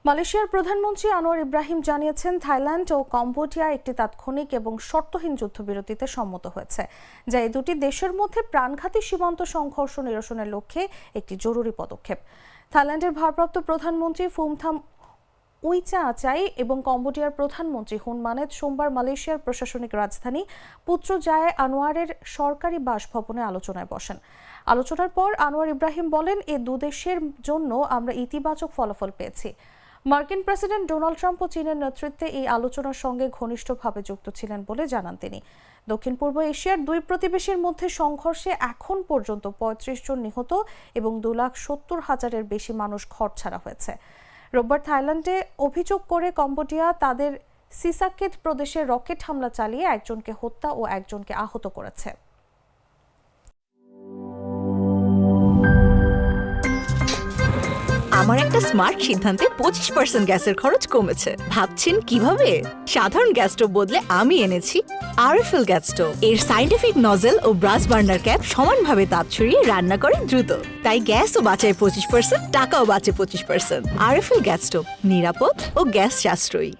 মালয়েশিয়ার প্রধানমন্ত্রী আনোয়ার ইব্রাহিম জানিয়েছেন, থাইল্যান্ড ও কম্বোডিয়া একটি তাৎক্ষণিক এবং শর্তহীন যুদ্ধবিরতিতে সম্মত হয়েছে, যা এই দুটি দেশের মধ্যে প্রাণঘাতী সীমান্ত সংঘর্ষ নিরসনের লক্ষ্যে একটি জরুরি পদক্ষেপ। থাইল্যান্ডের ভারপ্রাপ্ত প্রধানমন্ত্রী ফুমথাম উইচাআচাই এবং কম্বোডিয়ার প্রধানমন্ত্রী হুন মানেত সোমবার মালয়েশিয়ার প্রশাসনিক রাজধানী পুত্রজায়ে আনোয়ারের সরকারি বাসভবনে আলোচনায় বসেন। আলোচনার পর আনোয়ার ইব্রাহিম বলেন, এ দুদেশের জন্য আমরা ইতিবাচক ফলাফল পেয়েছি। মার্কিন প্রেসিডেন্ট ডোনাল্ড ট্রাম্প ও চীনের নেতৃত্বে এই আলোচনার সঙ্গে ঘনিষ্ঠভাবে যুক্ত ছিলেন বলে জানান তিনি। দক্ষিণ পূর্ব এশিয়ার দুই প্রতিবেশীর মধ্যে সংঘর্ষে এখন পর্যন্ত ৩৫ জন নিহত এবং ২,৭০,০০০-এর বেশি মানুষ ঘরছাড়া হয়েছে। রোববার থাইল্যান্ডে অভিযোগ করে কম্বোডিয়া তাদের সিসাকেত প্রদেশে রকেট হামলা চালিয়ে একজনকে হত্যা ও একজনকে আহত করেছে। আমার একটা স্মার্ট সিদ্ধান্তে 25% গ্যাসের খরচ কমেছে। ভাবছেন কিভাবে? সাধারণ গ্যাস স্টোভ বদলে আমি এনেছি আরএফএল গ্যাস স্টোভ। এর সাইন্টিফিক নজেল ও ব্রাস বার্নার ক্যাপ সমানভাবে তাপ ছড়িয়ে রান্না করে দ্রুত, তাই গ্যাসও বাঁচায় 25%, টাকাও বাঁচে 25%। আরএফএল গ্যাস স্টোভ নিরাপদ ও গ্যাস সাশ্রয়ী।